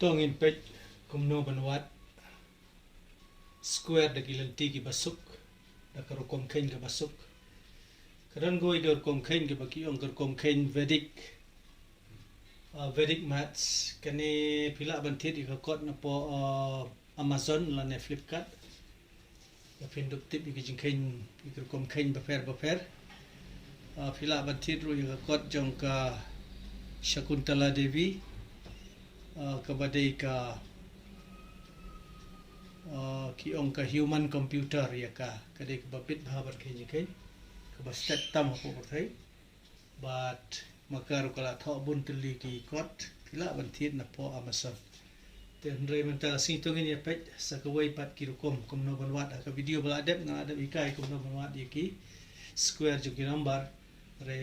tongin pej kumno banwat square dagi lanti ki basuk dakar kom khain ka basuk karan goi gar kom khain ke baki ong gar kom khain Vedic maths kani pila banthit ka kot na po Amazon la ne Flipkart ya pindup tip ki jingkhain gar kom khain bafer pila banthit ru ka kot jong ka Shakuntala Devi kabadai ka ki ong ka human computer ya ka kadai ka babit bhabar khain jingkhain ka bastet tam ho thai but makar kala tho bun tli ki kot pila banthit na po Amazon ten re mental sing tongin ya pet sakawai pat ki rukom komno banwat ka video bala adep nga adep ikai komno banwat ki square ju ki number re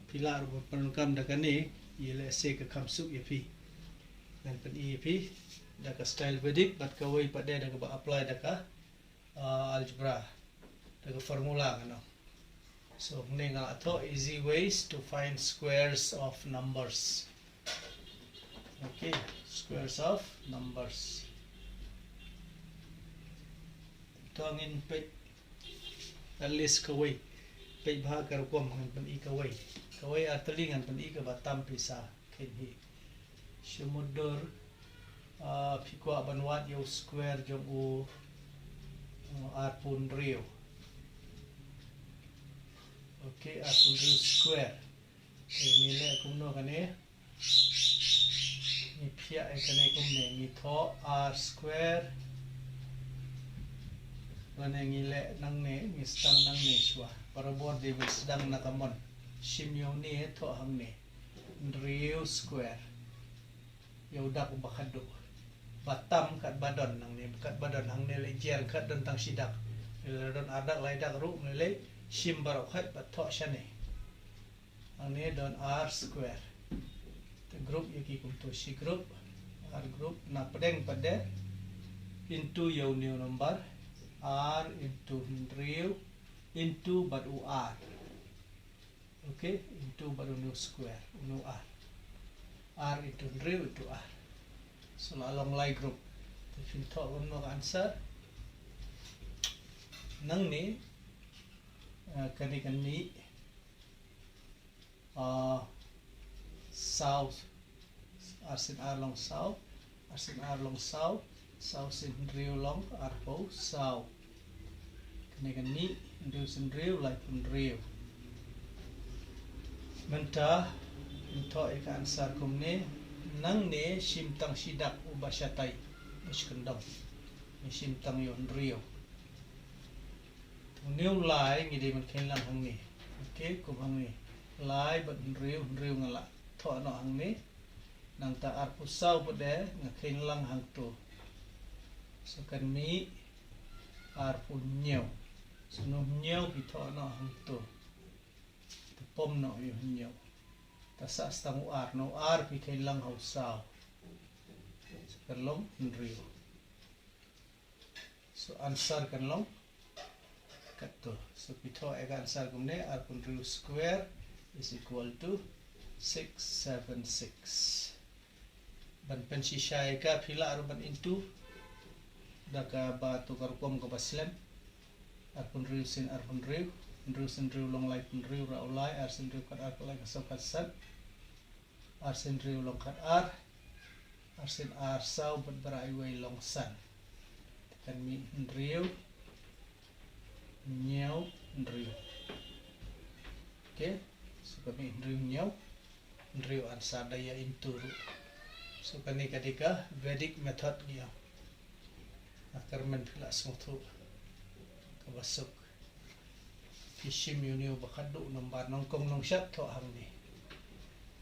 pila ru pankam da kani yele se ka khamsuk ya pi dan pen ep da ka style Vedic bat ka wai pat da ka apply da ka algebra da ka formula ngano. So nga ato easy ways to find squares of numbers. Okay, squares of numbers. Tongin pej alis kawai pej bha kar kom ngan pan I kawai atalingan pan I ka batam pisa khenhi shumudur phikwa banwat yo square jong u arpun rio. Okay, arpun rio square nile kumno kane ni phia kane kumne ni tho r square lane ngile nangne ni stang nangne shwa parabor de sedang nakamon shimyo ni tho hangne rio square yaudak bakhadu batam kat badon nangne kat badon hangne le jer kat don tang sidak le don adak lai dak ru le shim barok khat bat tho shane hangne don r square the group yaki kum to shi group r group na pedeng pade into yo new number r into rio into but u r. Okay, into but new square new r into rio into r. So along line group if you talk one more answer nang ni kani south arsin r long south arsin r long south south sin rio long r po south kani rio sin rio like from rio menta into ika answer kumne nang ne simtang sidak ubasyatai muskendam ni simtang yon rio new lai ngide man khen lang hang ni okay kum hang ni lai but rio ngala tho no hang ni nang ta ar pusau pade nga khen lang hang to so kan mi ar punyau so no nyau bi tho no hang to pom no yo nyau ta sa stang ar no ar pi khen lang hau sao so kan long rio so answer kan long kato so pito ega answer kumne arpun rio square is equal to 676 ban pensi syai ka pila aruban into daka ba to karkom ka baslam arpun rio sin rio long lai pun rio ra ulai arsin rio kat ar lai kasau kasat arsin rio long kat ar arsin ar sau bat barai wei long san kan mi rio nyau rio. Okay, so kami nyau rio answer daya into. So kani kadika Vedic method niya akar man pila smuthu kabasuk kishim yuniu bakadu number nongkong nong shat tho hamni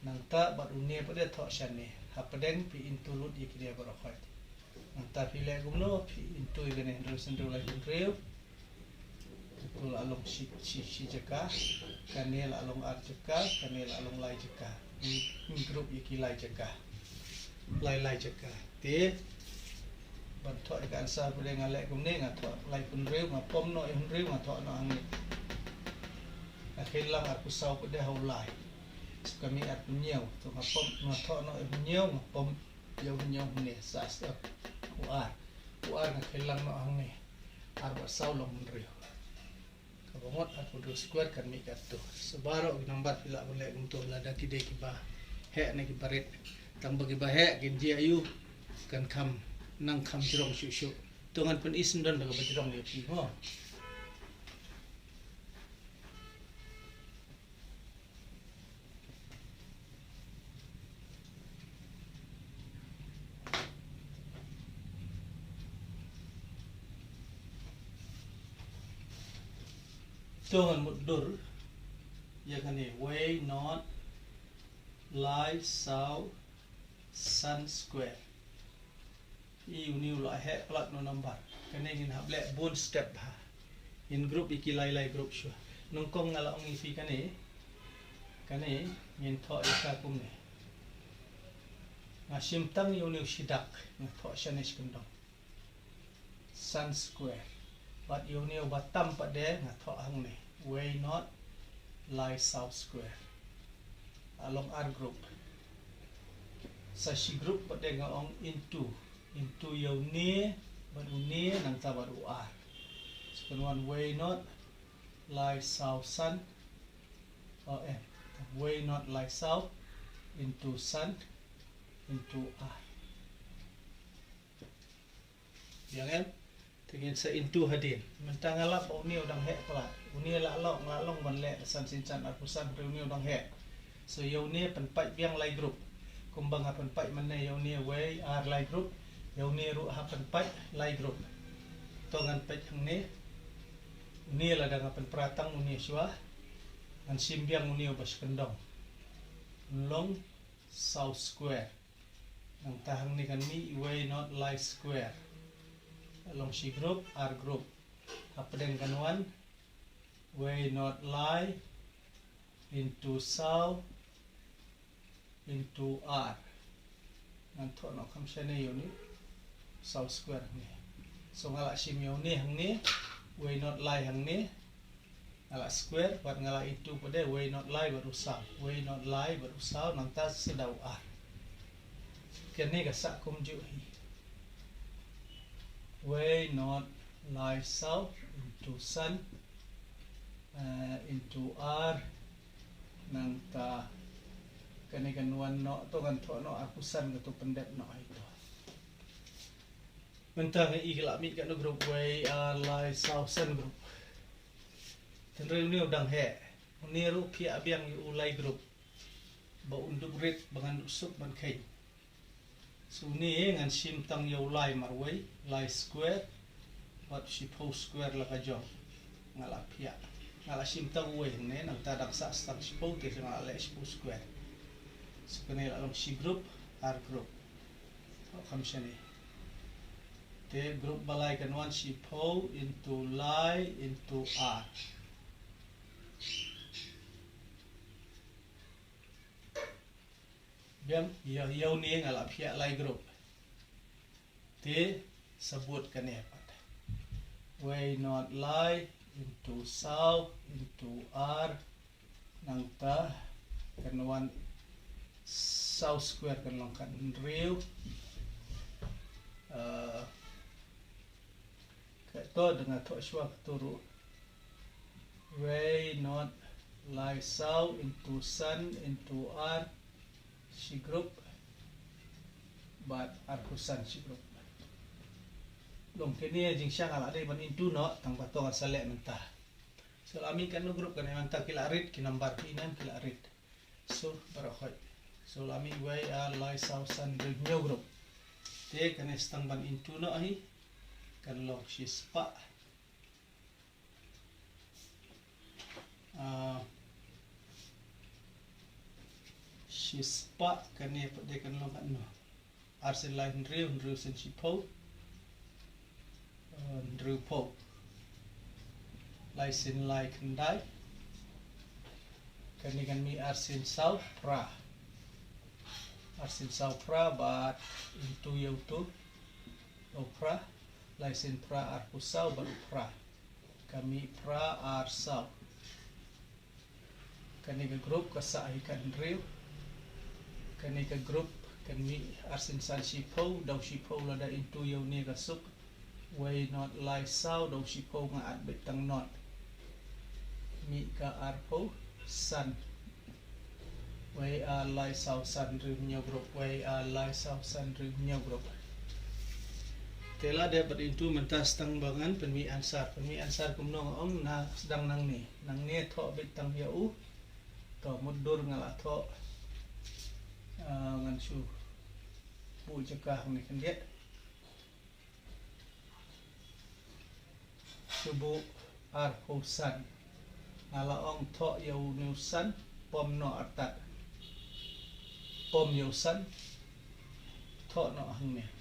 nangta bat unie pada tho shane hapadeng pi into lut ikriya barokhat nangta pila gumno pi into igane rio sendro lai rio tul along si jaka kanel along ar jaka kanel along lai jaka ni group iki lai jaka lai jaka te ban tho ka answer pule ngale kumne nga tho lai pun reu nga pom no im reu nga tho no ang ni akhilang aku sau pede hau lai kami at nyau to nga pom nga tho no im nyau nga pom nhau nè sa step UR nga kailang no ang ni arba saw long rio kabongot at pudo square kan mi kat to so baro number pila boleh untuk lada kide kiba he na kibarit tang bagi bahe kinji ayu kan kam nang kam jrong shu tungan pun isim dan daga bajrong ni pi ho tungan mudur ya kan ni way not lie south sun square i uniu la he plat no number kane ngin hable bon step ha in group ikilai group shu nongkong ngala ong ifi kane ngin tho isa kum ne ngasim tang uniu sidak tho shanesh kundong sun square but uniu batam pade ngatho hang ne way not lie south square along R group sa si group pade ngaong into yauni baru ni nang ta baru R so one way not lie south sun way not lie south into sun into R yang em tingin sa into hadin mentangalap uni udang he pala uni lalong ban le san sin san apusan uni udang he so yauni penpai biang lai group kumbang ha penpai manne yauni way R lai group yauni ru ha penpai lai group tongan pet hang ni la dang pen pratang uni swa an simbiang uni bas kendong long south square nang tahang ni kan mi way not lie square along C group R group hapden kan one way not lie into south into R nanto no kam shane yoni south square ni so ngala sim yoni hang ni way not lie hang ni ngala square buat ngala itu pada way not lie baru south way not lie baru south nanta sedau R kene ka sak kum ju way not lie south into sun into R nanta kani kanuan no to kan tho no aku san to pendek no itu mentang igla mi kan group way lie south sun group tenre ni udang he ni ru pia biang yu ulai group ba unduk rit bangan usuk ban kai so ni ngan sim tang yu ulai marway lie square wat si post square la ka jong ngala pia ngala sim tang way ne nang ta dak sa stang si post te ngala le si post square so kene along C group R group kam shani te group balai kan one C po into lie into R biang yau ni ngala pia lie group te sebut kene pat way not lie into south into R nang ta kan one south square kan lang kan real to dengan to shwa turu way not lie south into sun into R C group but R kusan C group long kini jing syang ala dei ban into no tang patong salek mentah so ami kan no group kan mentah kilarit kinambar kinan kilarit so barakhoi so lami way lie south sun new group te kan stang ban into no ahi kan long si spa si spa kan ni de kan long kan no arsen line real sen si po drew po license like ndai kan ni kan mi arsen south pra arsin sau pra bat into yautu opra license pra arpusau baru pra kami pra arsau kani ke group kasa ikan drill kani ke group kan mi arsin san shipo daw shipo la da into yaw ni kasuk way not lai sao daw shipo nga at bitang not mi ka arpo san way a lai sao san rim nyaw grup way a lai sao san rim nyaw grup tela dapat into mentas tang bangan penmi ansar kumnong ong na sedang nang ni tho bitang yau to mudur ngala tho ngan su bu cekah ni kan dia subu ar husan ngala ong tho yau nusan pom no atat pom yusan tho no hang ni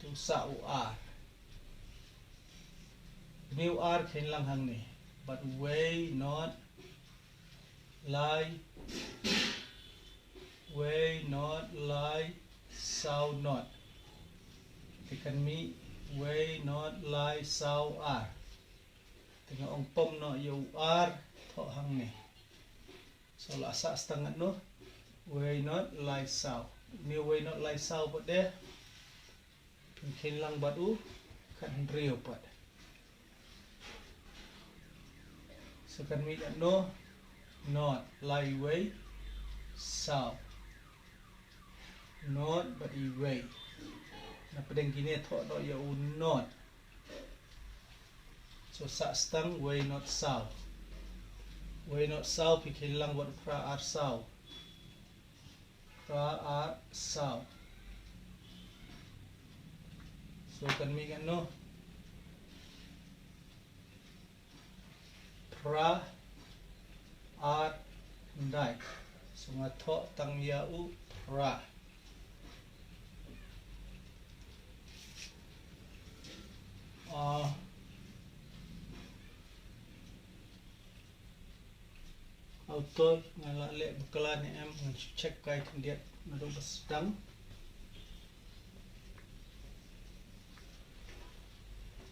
tu sa u ar new ar khen lang hang ni but way not lie sao not tikan mi way not lie sao ar tinggal ong pom no yu ar tho hang ni so la sa setengah no way not lie sao new way not lie sao but there khen lang bat u kan rio pat so kan mi no not lie way sao not but i way na pedeng gini tho do ya u not so sa stang way not sao pikir lang buat pra ar sao so kan mi kan no pra ar ndai so nga tho tang ya u pra auto ngala le bekalan em ngan check kai dia nado basdang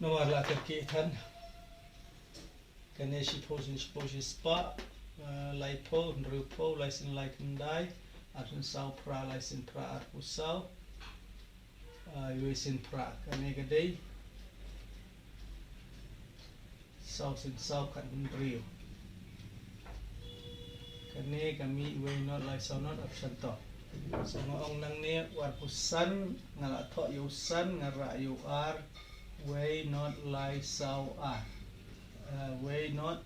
nomor la ke than kane shi posin spa lai po nru po license like ndai atun sao pra license pra ar pusau yuisin pra kane gadai sao sin sao kan rio kane kami way not like sao not option to so ngong nang ni war pusan ngala tho yusan ngara yu ar way not like sao ar way not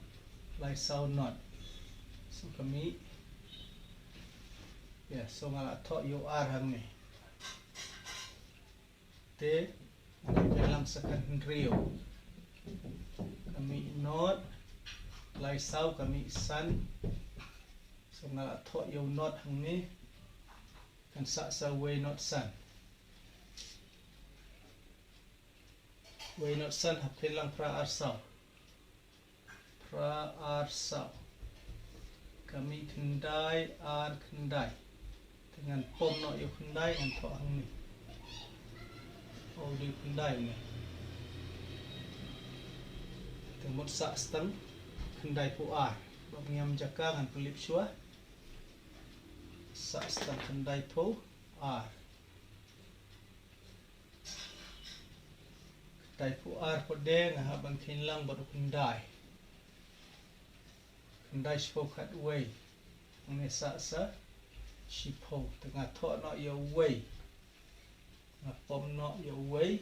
like sao not so kami so ngala tho yu ar hang ni te lang second rio kami not like sao kami san so ngala tho yu not hang ni kan sa way not san hap lang pra ar sao kami kendai ar kendai dengan pom no yu kendai ngan tho hang ni di kendai ni temut sa stang kendai pu ar bab ngam jaka ngan pelip shua sa stang kendai pu ar kendai pu ar pode ngah bang khinlang badu kendai shipo khat way nge sa shipo tengah tho no yo way ngah pom no yo way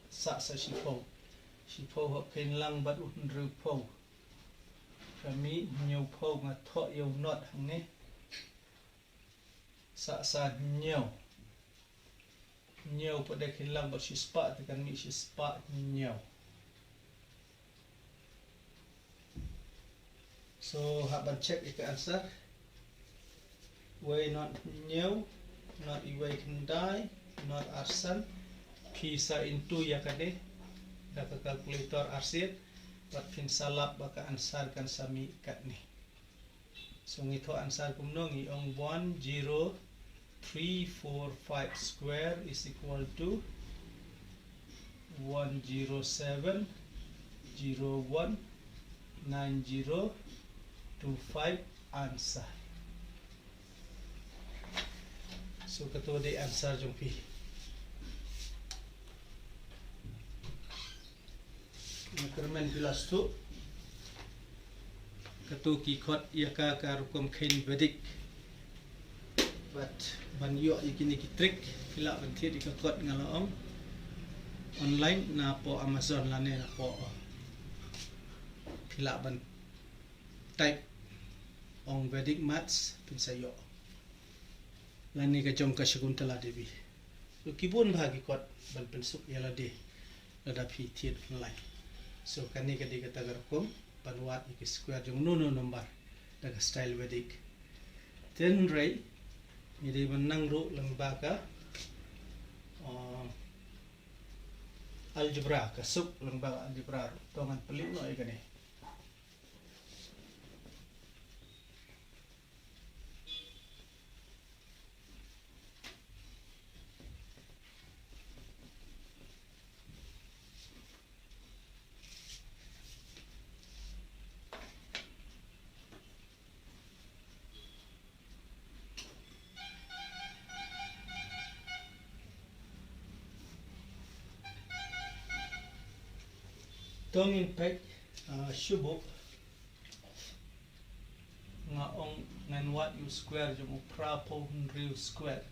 sa shipo hok khinlang badu nru po kami nyu po ngah tho yo not hang ni sa nyaw pada khinlang badu shi spa tekan mi shi spa nyaw so haban check ika answer way not nyaw not iway kendai not arsan pisa into ya kade dapat kalkulator arsit bat fin salap baka ansar kan sami kat ni so ngito ansar kumno ngi ong 10345 square is equal to 107019025 answer So kato di answer jong pi. Nakermen pilas tu. Kato ki khot ia ka rukom khain Vedic. But ban yo ikini ki trick pila ban thiet ikakot ngalaong online na po Amazon lane na po pila ban type ong Vedic maths pinsayo lani ka jong ka Shakuntala Devi so kibun bahagi kot ban pensuk yala de lada phi thiet online so kani ka di kata garkom panwat ik square jong no number daga style Vedic ten ray jadi menang ru lembaga algebra kasuk lembaga algebra tongan pelik no ikani tongin pek syubuk nga ong ngan wat u square jom upra po hundriu square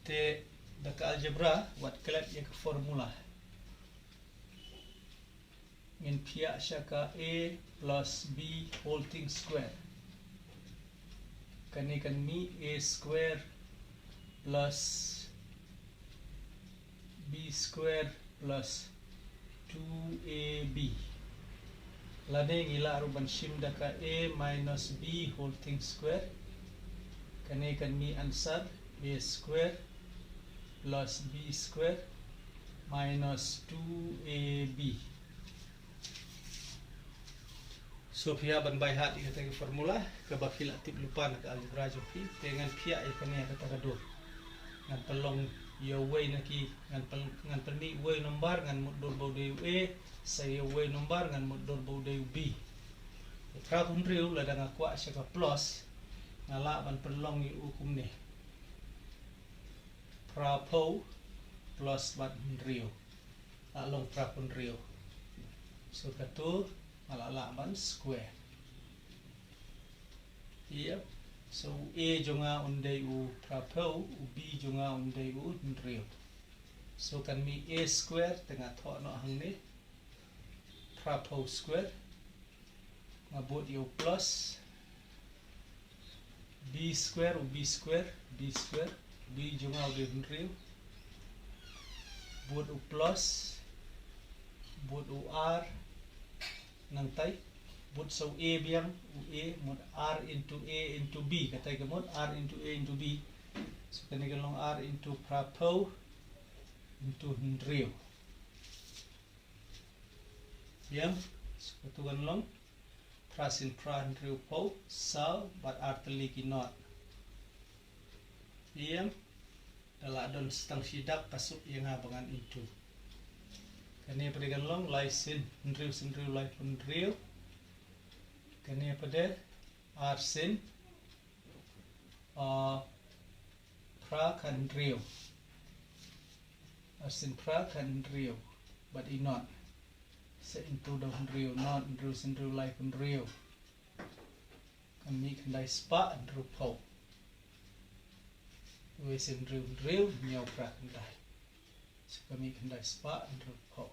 te daka algebra wat kelat ya ke formula ngin pia syaka a plus b whole thing square kani kan mi a square plus b square plus 2ab lade ngila aruban shim daka a minus b whole thing square kane kan mi answer a square plus b square minus 2ab so pia ban bai hat ikata ke formula ke bakila tip lupa nak algebra jo pi dengan pia ikani kata kadur ngan pelong yo way naki ngan perni way number ngan mudor bode a saya way number ngan mudor bode b pra hundriu la danga kwa syaka plus ngala ban perlong yu hukum ni pra po plus ban hundriu along pra hundriu so katu ngala ban square iya so a jonga undai u prapo u b jonga undai u hundriu so kan mi a square tengah tho no hang ni prapo square ngabut u plus b square u b square b jonga u hundriu buat u plus buat u r nang tai but so a biang u a mod r into b kata ke mod r into a into b so kan long r into prapo into hundriu biang so tu kan long prasin pra hundriu po so but r teliki not biang dala don stang sidak pasuk yang abangan into kani pada long laisin hundriu lai hundriu kani pada r sin pra hundriu r sin pra hundriu but in not set into the hundriu not hundriu lai hundriu kami kendai spa hundriu po we sin hundriu nyau pra kendai so kami kendai spa hundriu po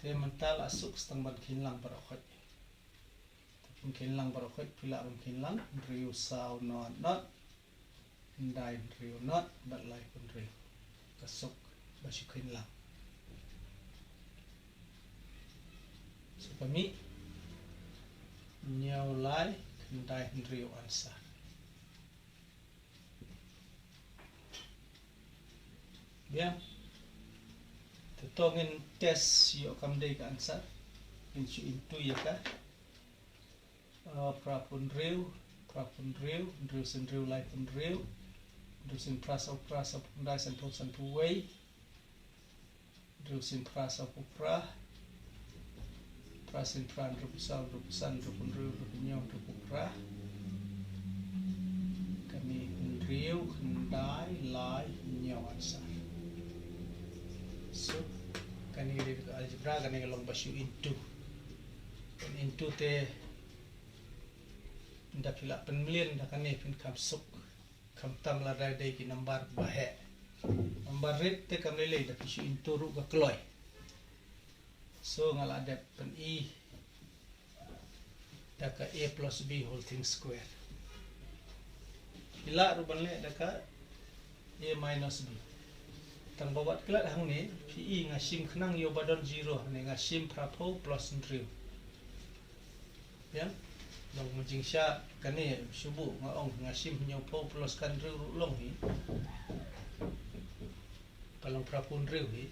te mental asuk stang ban kinlang barokot mungkin lang barokot pila mungkin lang riu sao not ndai riu not but like riu kasuk basukin lang so kami nyau lai ndai riu answer ya tetongin test yo kamdai ka answer into ya ka prapundriu lai pundriu sin prasa pundai san puway sin prasa pupra prasin pran rupusan rupundriu rupupra kami pundriu answer. So kani di algebra kani long basu into. And into te nda pila penmilian nda kani pin kam suk kam tam la dai dai ki number bahe. Number rate te kam lele da basu into ru ka kloi. So ngala ada pen e daka a plus b whole thing square. Ila ruban le daka a minus b. Tang babat kelat hang ni PE ngasim khnang yo badon 0 ni ngasim prapo plus ndriu. Ya. Long majing sya kani subu ngaong ngasim nyo po plus kan ndriu long hi. Kalong prapo ndriu hi.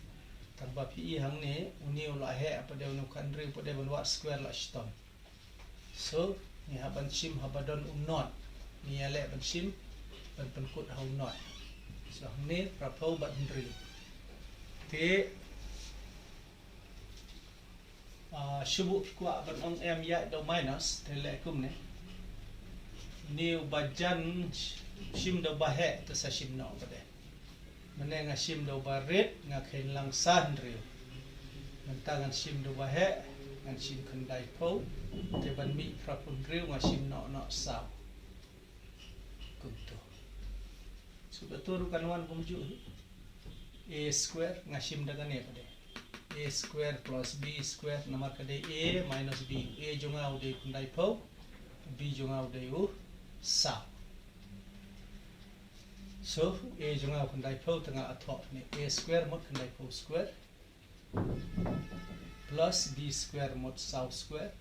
Tang ba PE hang ni uni ula he apa dia unu kan ndriu pada ban square la ston. So ni haban sim habadon not. Ni ale ban sim ban penkut hau not. So ni prapo bat ndriu. Te subu kuat ban ong m ya do minus te le kum ne. Ni bajan sim do bahe te sa sim no pada. Mene nga sim do baret nga khen lang san riu. Nantangan sim do bahe ngan sim kendai po te ban mi prapun riu nga sim no sao. Kum tu. Sudah turu kanuan kumju. A square ngasim dagan ne pada. A square plus b square nomor kade a minus b. A jongau de kundai po, b jongau de u sa. So a jongau kundai po tengah athok ni a square mod kundai po square plus b square mod sa square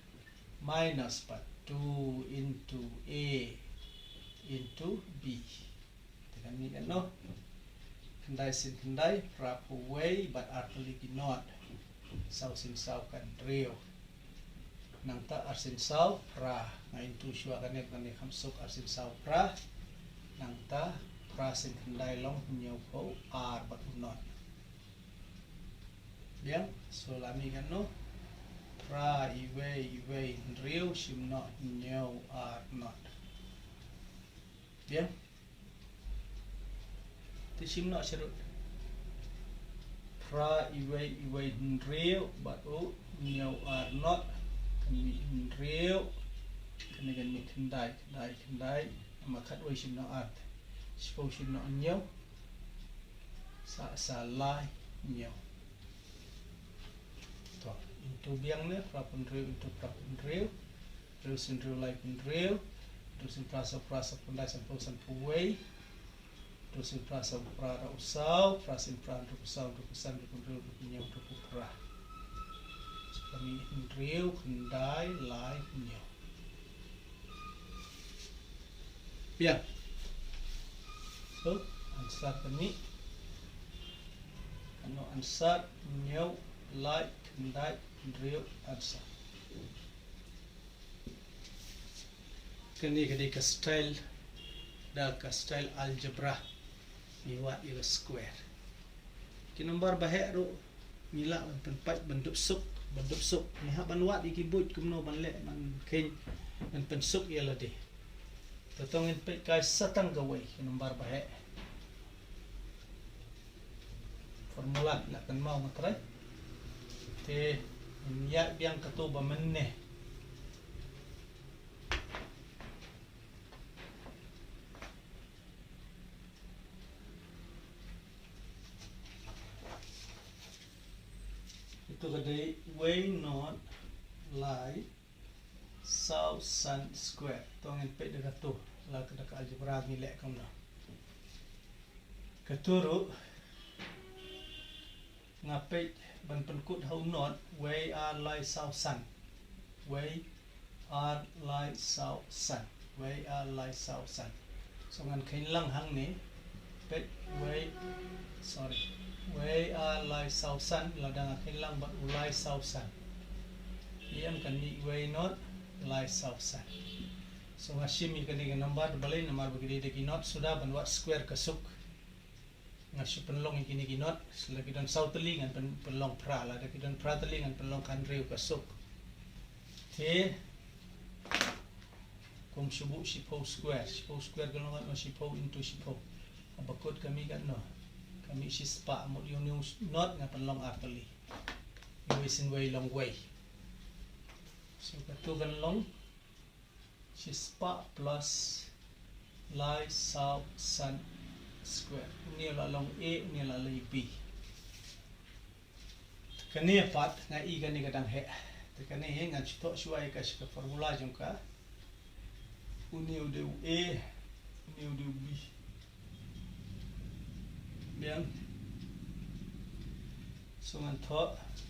minus pat 2 into a into b. Tekan ni kan no. Kendai sin kendai prapu way but artuli not sau sin sau kan rio nang ta arsin sau pra na into shua kanek kane kamsuk arsin sau pra nang ta pra sin kendai long nyau po ar but not bien so lami kan no pra iwe rio sim not nyau ar not bien sim nak serut pra iwe real but o nyau are not kan real kan mi kendai makat we sim nak art sipo sim nak nyau sa lai nyau to into biang ne pra pun real into pra pun real sin real like in real sin prasa pun dai san puwei Dosin prasa prara usau, prasin pran usau, dukusan dukun nyau duku pra. Kami riu kendai lai nyau. Bien. So answer kami. Ano answer nyau lai kendai riu answer. Kini ke style dah ke style algebra. Iwat ila square. Ki nomor bahek ru mila penpat bentuk suk ni ha ban wat iki but kumno ban le man ken man pensuk ialah de. Totongin pe kai satang gawai ki nomor bahek. Formula nak kan mau matrai. Te ya biang katu ba menne. Itu kadai way not lie south sun square tongin pe dekat tu la ke dekat algebra ni lek kam dah keturu ngape ban penkut how not way are lie south sun way are lie south sun way are lie south sun so ngan kain lang hang ni pe way sorry way are lie south sun ladang akin lang but lie south sun iyan kan ni way not lie south sun so ngasim ni kani number balai number begini deki not sudah banwat square kasuk ngasu penlong ikini kinot selagi dan south teling ngan penlong pra la deki dan pra teling ngan penlong kanriu kasuk te kum subu sipo square galongan no sipo into sipo abakot kami kan no kami sispa một union not ngapan long apeli isin way long way so katugan long sispa plus lai sau san square ni la long a ni la lai b kani pat nga i kani kadang he kani he nga chito suai ka ska formula jong ka uniu de a uniu de b bien so ngan tho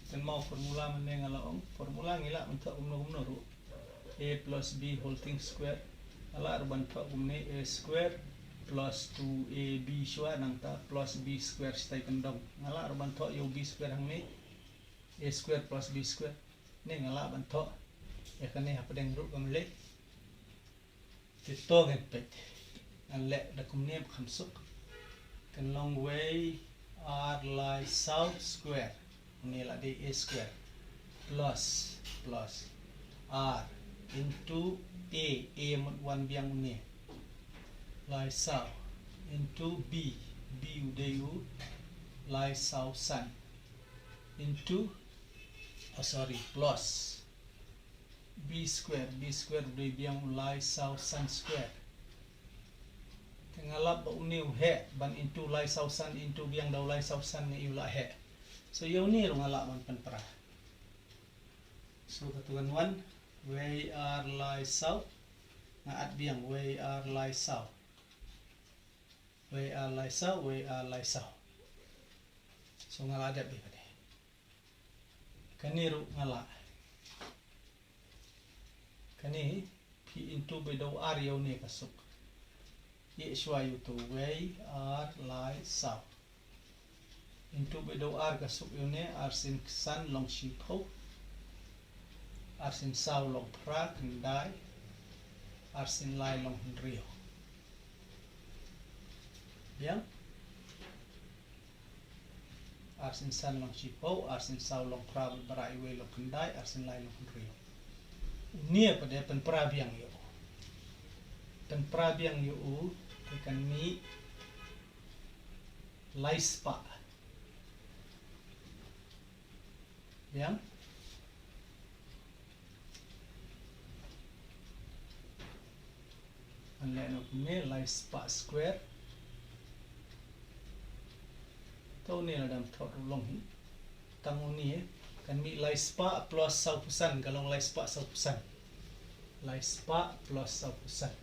ten mau formula mane ngala ong formula ngila man tho umno ru a plus b whole thing square ala arban tho umne a square plus 2ab shwa nang ta plus b square stai kendong ngala arban tho yo b square hang ni a square plus b square ni ngala ban tho ya kane ha padeng ru kamle ti to nget pet an le da kumne khamsuk kan long way r lai south square ni la de a square plus r into a mod 1 biang ni lai south into b udayu lai south san into plus b square uday biang lai south san square tengalap ba uniu he ban into lai south san into biang daw lai south san ni ula he so yaw ni ro ngala man panpara so katugan 1 way r lai south nga at biang way r lai south way r lai south so ngala ada bi pade kani ro ngala kani p into bedaw r yaw ni kasuk ye shwa yu to way r lai south into bedaw r kasuk yaw ni r sin san long shi pho r sin sao long pra kendai r sin lai long rio bien r sin san long shi pho r sin sao long pra barai we long kendai r sin lai long rio nia pada pen prabiang yo kan ni lai spa bien an le no ni lai spa square to ni la dam thot long hi tang ni kan mi lai spa plus sau pusan kalong lai spa sau pusan lai spa plus sau pusan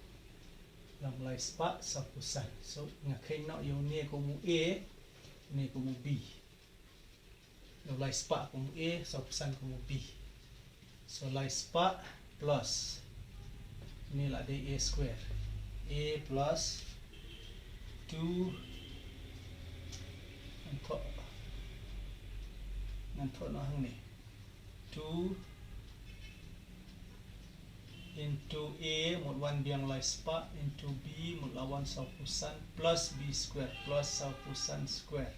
long lai spa sau pusan so ngakai no yo ni ko mu a ni ko mu b yo lai spa ko mu a sau pusan ko mu b so lai spa plus ni la de a square a plus 2 nanto no hang ni 2 into a mod 1 biang lai spa into b mod lawan sau pusan plus b square plus sau pusan square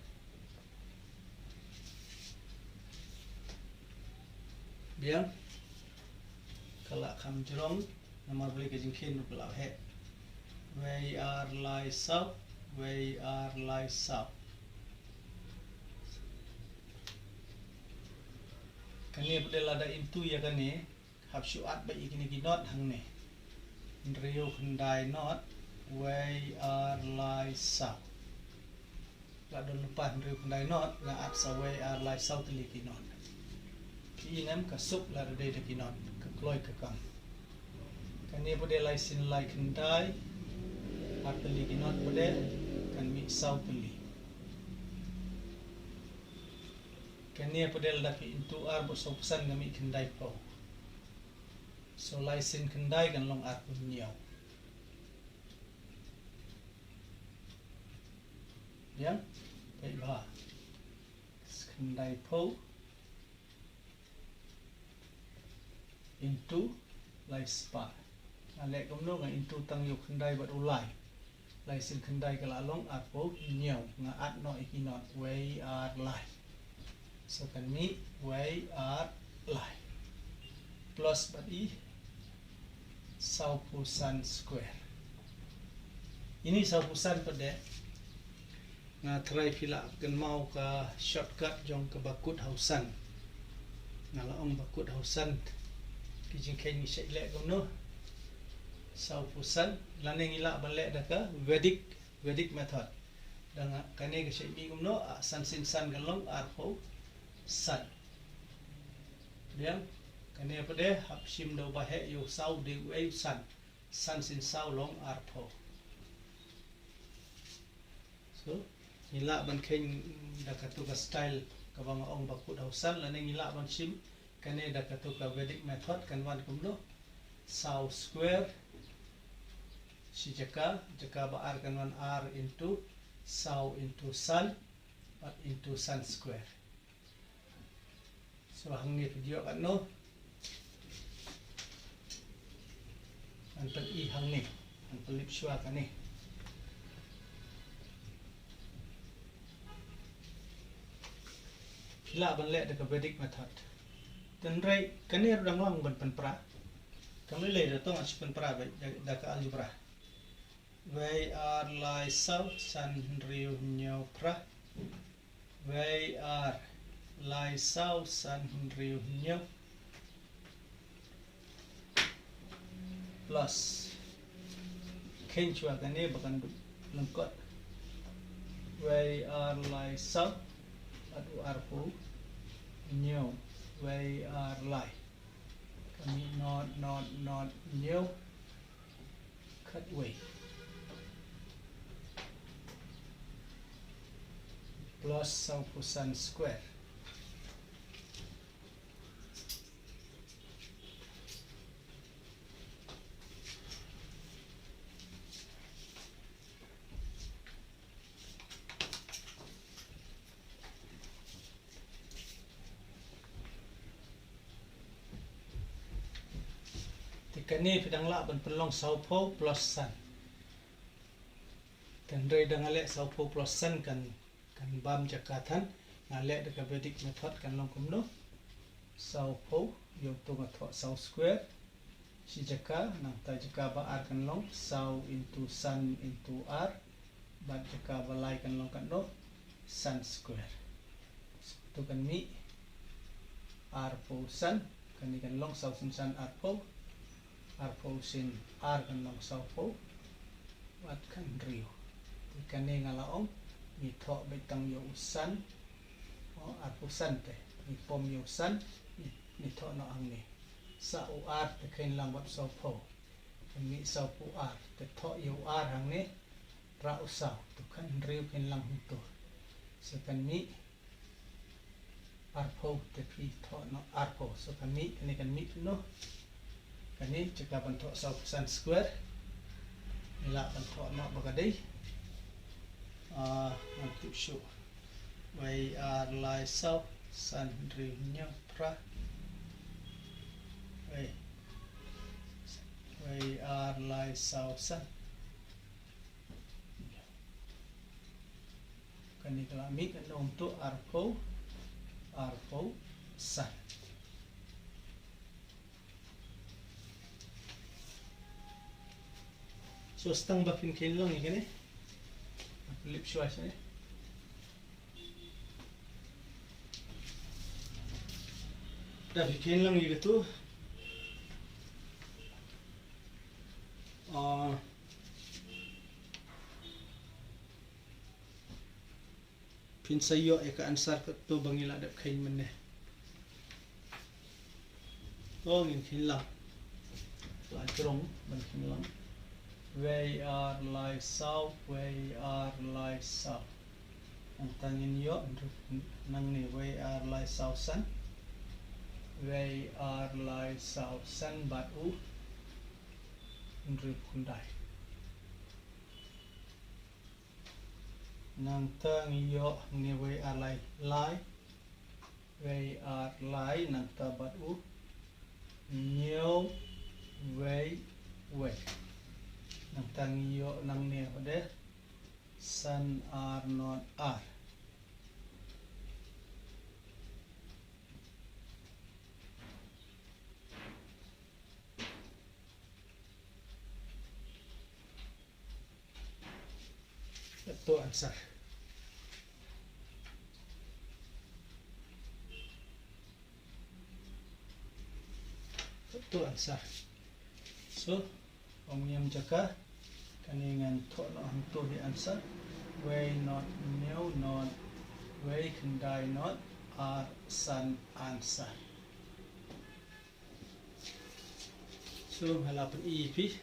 biang kala kham jrong nama beli ke jingkin nu belau he way r lai south kani bedel ada into ya kani hab syuat ba ikini kinot hang ne rio kendai not way r lai south la don lupa rio kendai not nga at sa way r lai south li kinot ki nam kasuk la de de kinot ka kloi ka kam kani bedel lai sin lai kendai at li kinot bedel kan mi south li kani pedel dapi into r bo so pesan ngami kendai po so license kendai kan long at punyau ya baik ba kendai po into license pa ale komno nga into tang yo kendai bat ulai license kendai kala long at po nyau nga at no ikinot way at lai so kan mi way r lai plus bat i sau pusan square ini sau pusan pada nga try pila kan mau ka shortcut jong ka bakut hausan nga laong bakut hausan kijing kay ni sa ile ko no sau pusan laneng ila balik dah ka Vedic method dan kane ka sa mi no san sin san galong arpo san dia kane apa deh hap sim do ba he yo sau de we san sin sau long arpo so ila ban keng da ka tu ka style ka bang ong bakut hausan laneng ila ban sim kane da ka tu ka Vedic method kan wan kum no sau square si jaka ba r kan wan r into sau into sun but into sun square so hang ni video kan no an pen i hang ni an pelip shua kan ni pila ban le de Vedic method dan rai kan ni rang lang ban pen pra kan le da tong as pen pra da ka algebra Wij are lai sau san riu nhau pra. Wij are lai sau san riu nhau plus khen chua cái này bakan lengkot. Wij are lai sau adu arpu nhau. Wij are lai kami not nhau cut away plus sau pusan square kani pedang la ban pelong sau po plus san kan rei dang ale sau po plus san kan bam jakatan ngale de Vedic method kan long kum no sau po yo to ma tho sau square si jaka nang ta jaka ba r kan long sau into sun into r ba jaka ba lai kan long kan no sun square to kan mi r po sun kan ni kan long sau sin sun r po sin r kan long sau po wat kan rio kan ni ngalaong mi tho betang yo san o ar pusan te mi pom yo san mi tho no ang ni sa u ar te khen lang wat sau po mi sau pu ar te tho yo ar hang ni ra u sau tu kan rio khen lang hu to so kan mi ar po te pi tho no ar po so kan mi no kan ni jika ban tho sau pusan square ila ban tho no bagadai nanti show wij are lai sau san riu nhau pra wij are lai sau san kan ni kala mi kan untuk arpo san so stang ba fin kin long ni lip choice ni dah bikin lang gitu pin sayo eka ansar to bangila dap kain menne to ngin kin lang la krong ban kin lang we are like south we are like south ang tangin yo nang ni we are like south sun we are like south sun but u ndri kundai nang tangin yo ni we are like we are like nang ta but u nhiều we nang tang yo nang ne ode sun are not are itu answer tu answer. So Om jaka kaningan to no hang to di answer. Way not new not way kendai not are sun answer. So halapan EP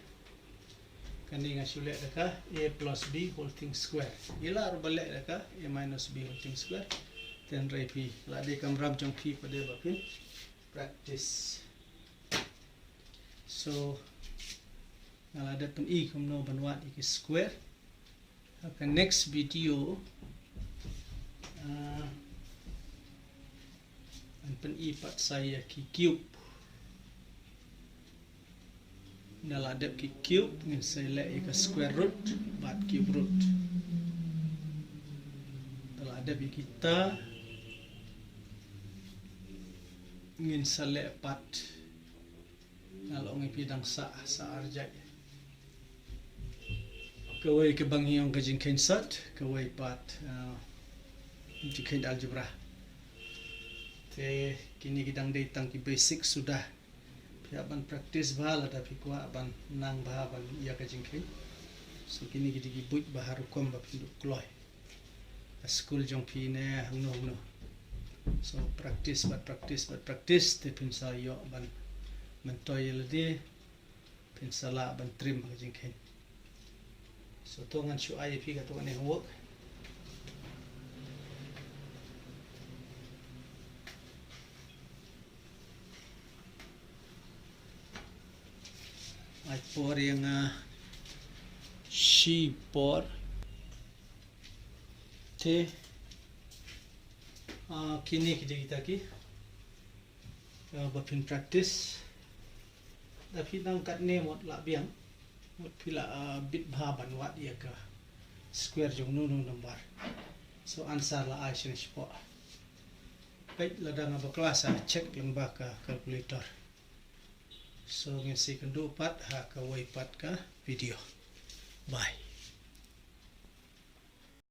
kaningan sulit deka A plus B whole thing square. Ila balik deka A minus B whole thing square. Then ray P. Ladi kamram jong P pada bapin practice. So ada pen I kumno banwat iki square. Okay, next video pen I pat saya ki cube. Naladap ki cube ngin saya le ika square root bat cube root. Naladap kita ngin sale pat ngalong ipidang sa arjay. Kawai ke bangyong ke jingkain sat, kawai pat jingkain algebra. Te kini kita datang ki basic sudah. Piaban praktis bahala tapi kuat ban nang bahaban ia ke jingkain. So kini kita gibut baharu kom ba pinduk kloy. School jong pine hangno. So practice te pinsa yo ban mentoy ledi pinsala ban trim ke jingkain. So tongan syu ai pi ka tongan homework. Ai por yang she por te kini kita ki bapin practice tapi nang kat ne mot la biang mot pila bit bahaban wat ia ka square jong nu number. So answer la ai sin spo. Baik ladang apa kelas check lembah ka calculator. So ngin si kendu pat ha ka wai pat ka video. Bye.